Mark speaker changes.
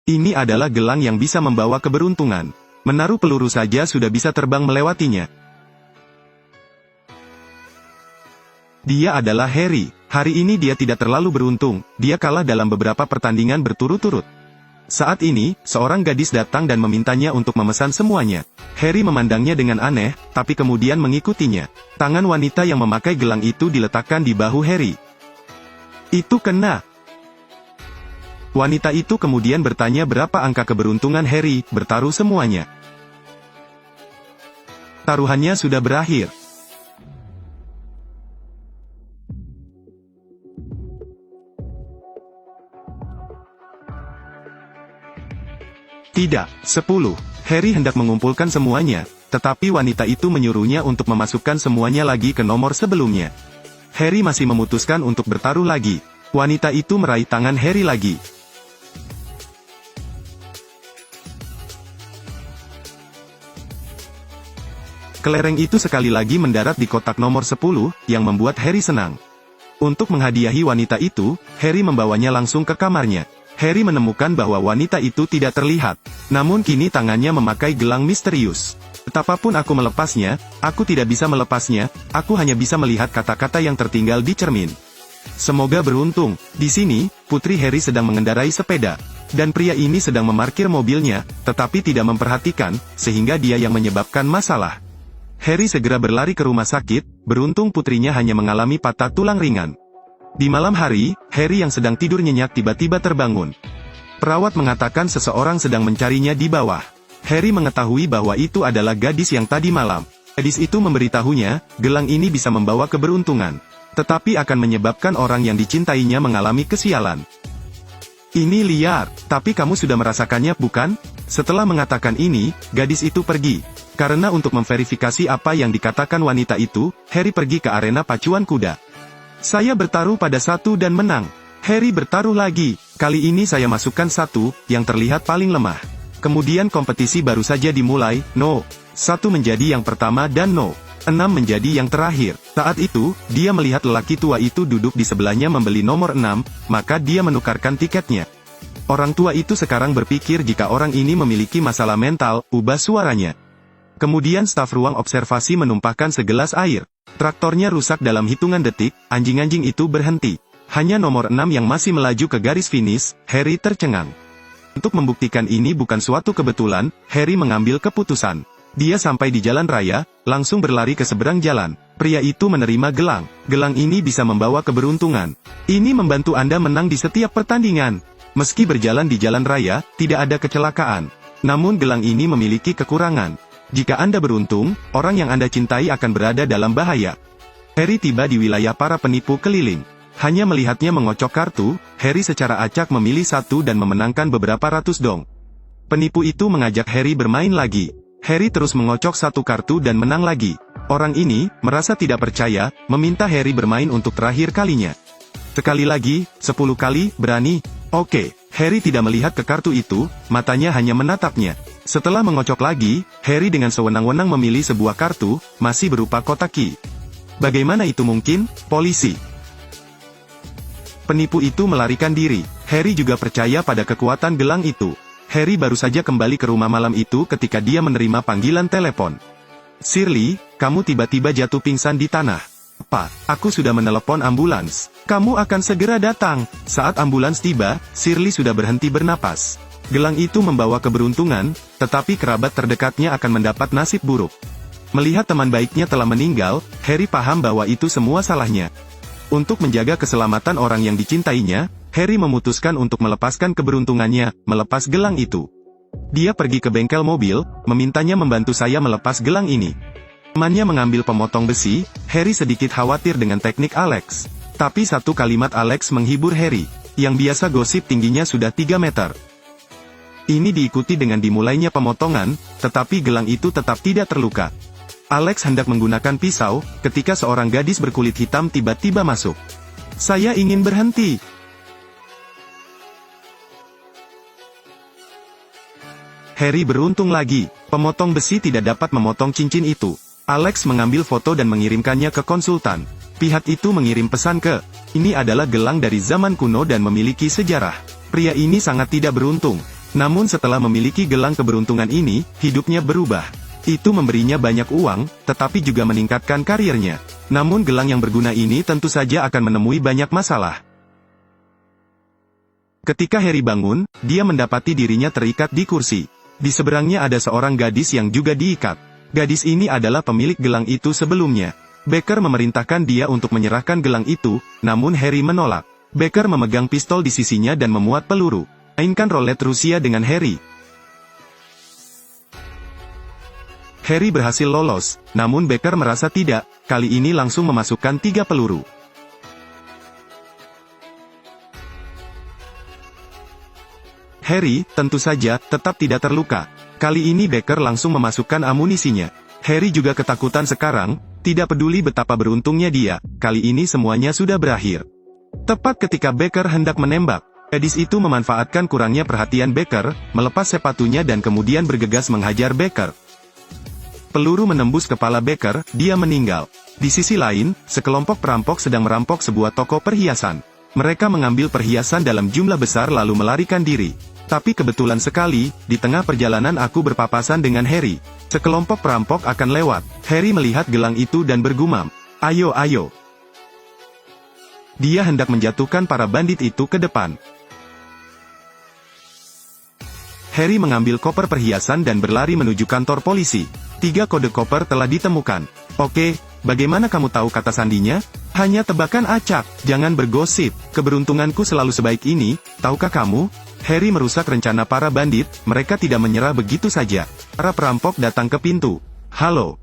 Speaker 1: Ini adalah gelang yang bisa membawa keberuntungan. Menaruh peluru saja sudah bisa terbang melewatinya. Dia adalah Harry. Hari ini dia tidak terlalu beruntung, dia kalah dalam beberapa pertandingan berturut-turut. Saat ini, seorang gadis datang dan memintanya untuk memesan semuanya. Harry memandangnya dengan aneh, tapi kemudian mengikutinya. Tangan wanita yang memakai gelang itu diletakkan di bahu Harry. Itu kena. Wanita itu kemudian bertanya berapa angka keberuntungan Harry, bertaruh semuanya. Taruhannya sudah berakhir. Tidak, 10. Harry hendak mengumpulkan semuanya, tetapi wanita itu menyuruhnya untuk memasukkan semuanya lagi ke nomor sebelumnya. Harry masih memutuskan untuk bertaruh lagi. Wanita itu meraih tangan Harry lagi. Kelereng itu sekali lagi mendarat di kotak nomor 10, yang membuat Harry senang. Untuk menghadiahi wanita itu, Harry membawanya langsung ke kamarnya. Harry menemukan bahwa wanita itu tidak terlihat. Namun kini tangannya memakai gelang misterius. Betapapun aku melepasnya, aku tidak bisa melepasnya, aku hanya bisa melihat kata-kata yang tertinggal di cermin. Semoga beruntung. Di sini, putri Harry sedang mengendarai sepeda. Dan pria ini sedang memarkir mobilnya, tetapi tidak memperhatikan, sehingga dia yang menyebabkan masalah. Harry segera berlari ke rumah sakit, beruntung putrinya hanya mengalami patah tulang ringan. Di malam hari, Harry yang sedang tidur nyenyak tiba-tiba terbangun. Perawat mengatakan seseorang sedang mencarinya di bawah. Harry mengetahui bahwa itu adalah gadis yang tadi malam. Gadis itu memberitahunya, gelang ini bisa membawa keberuntungan. Tetapi akan menyebabkan orang yang dicintainya mengalami kesialan. Ini liar, tapi kamu sudah merasakannya bukan? Setelah mengatakan ini, gadis itu pergi. Karena untuk memverifikasi apa yang dikatakan wanita itu, Harry pergi ke arena pacuan kuda. Saya bertaruh pada 1 dan menang. Harry bertaruh lagi. Kali ini saya masukkan 1, yang terlihat paling lemah. Kemudian kompetisi baru saja dimulai. No. 1 menjadi yang pertama dan no. 6 menjadi yang terakhir. Saat itu, dia melihat lelaki tua itu duduk di sebelahnya membeli nomor 6, maka dia menukarkan tiketnya. Orang tua itu sekarang berpikir jika orang ini memiliki masalah mental, ubah suaranya. Kemudian staf ruang observasi menumpahkan segelas air. Traktornya rusak dalam hitungan detik, anjing-anjing itu berhenti. Hanya nomor 6 yang masih melaju ke garis finish, Harry tercengang. Untuk membuktikan ini bukan suatu kebetulan, Harry mengambil keputusan. Dia sampai di jalan raya, langsung berlari ke seberang jalan. Pria itu menerima gelang. Gelang ini bisa membawa keberuntungan. Ini membantu Anda menang di setiap pertandingan. Meski berjalan di jalan raya, tidak ada kecelakaan. Namun gelang ini memiliki kekurangan. Jika Anda beruntung, orang yang Anda cintai akan berada dalam bahaya. Harry tiba di wilayah para penipu keliling. Hanya melihatnya mengocok kartu, Harry secara acak memilih 1 dan memenangkan beberapa ratus dong. Penipu itu mengajak Harry bermain lagi. Harry terus mengocok 1 kartu dan menang lagi. Orang ini, merasa tidak percaya, meminta Harry bermain untuk terakhir kalinya. Sekali lagi, 10 kali, berani? Oke. Harry tidak melihat ke kartu itu, matanya hanya menatapnya. Setelah mengocok lagi, Harry dengan sewenang-wenang memilih sebuah kartu, masih berupa kotak ki. Bagaimana itu mungkin? Polisi. Penipu itu melarikan diri. Harry juga percaya pada kekuatan gelang itu. Harry baru saja kembali ke rumah malam itu ketika dia menerima panggilan telepon. Shirley, kamu tiba-tiba jatuh pingsan di tanah. Apa? Aku sudah menelepon ambulans. Kamu akan segera datang. Saat ambulans tiba, Shirley sudah berhenti bernapas. Gelang itu membawa keberuntungan, tetapi kerabat terdekatnya akan mendapat nasib buruk. Melihat teman baiknya telah meninggal, Harry paham bahwa itu semua salahnya. Untuk menjaga keselamatan orang yang dicintainya, Harry memutuskan untuk melepaskan keberuntungannya, melepas gelang itu. Dia pergi ke bengkel mobil, memintanya membantu saya melepas gelang ini. Temannya mengambil pemotong besi, Harry sedikit khawatir dengan teknik Alex. Tapi satu kalimat Alex menghibur Harry, yang biasa gosip tingginya sudah 3 meter. Ini diikuti dengan dimulainya pemotongan, tetapi gelang itu tetap tidak terluka. Alex hendak menggunakan pisau, ketika seorang gadis berkulit hitam tiba-tiba masuk. Saya ingin berhenti. Harry beruntung lagi, pemotong besi tidak dapat memotong cincin itu. Alex mengambil foto dan mengirimkannya ke konsultan. Pihak itu mengirim pesan ke, ini adalah gelang dari zaman kuno dan memiliki sejarah. Pria ini sangat tidak beruntung. Namun setelah memiliki gelang keberuntungan ini, hidupnya berubah. Itu memberinya banyak uang, tetapi juga meningkatkan karirnya. Namun gelang yang berguna ini tentu saja akan menemui banyak masalah. Ketika Harry bangun, dia mendapati dirinya terikat di kursi. Di seberangnya ada seorang gadis yang juga diikat. Gadis ini adalah pemilik gelang itu sebelumnya. Becker memerintahkan dia untuk menyerahkan gelang itu, namun Harry menolak. Becker memegang pistol di sisinya dan memuat peluru. Mainkan roulette Rusia dengan Harry. Harry berhasil lolos, namun Becker merasa tidak, kali ini langsung memasukkan 3 peluru. Harry, tentu saja, tetap tidak terluka. Kali ini Becker langsung memasukkan amunisinya. Harry juga ketakutan sekarang, tidak peduli betapa beruntungnya dia, kali ini semuanya sudah berakhir. Tepat ketika Becker hendak menembak, gadis itu memanfaatkan kurangnya perhatian Becker, melepas sepatunya dan kemudian bergegas menghajar Becker. Peluru menembus kepala Becker, dia meninggal. Di sisi lain, sekelompok perampok sedang merampok sebuah toko perhiasan. Mereka mengambil perhiasan dalam jumlah besar lalu melarikan diri. Tapi kebetulan sekali, di tengah perjalanan aku berpapasan dengan Harry. Sekelompok perampok akan lewat. Harry melihat gelang itu dan bergumam, "Ayo, ayo." Dia hendak menjatuhkan para bandit itu ke depan. Harry mengambil koper perhiasan dan berlari menuju kantor polisi. 3 kode koper telah ditemukan. Oke, bagaimana kamu tahu kata sandinya? Hanya tebakan acak, jangan bergosip. Keberuntunganku selalu sebaik ini, tahukah kamu? Harry merusak rencana para bandit, mereka tidak menyerah begitu saja. Para perampok datang ke pintu. Halo.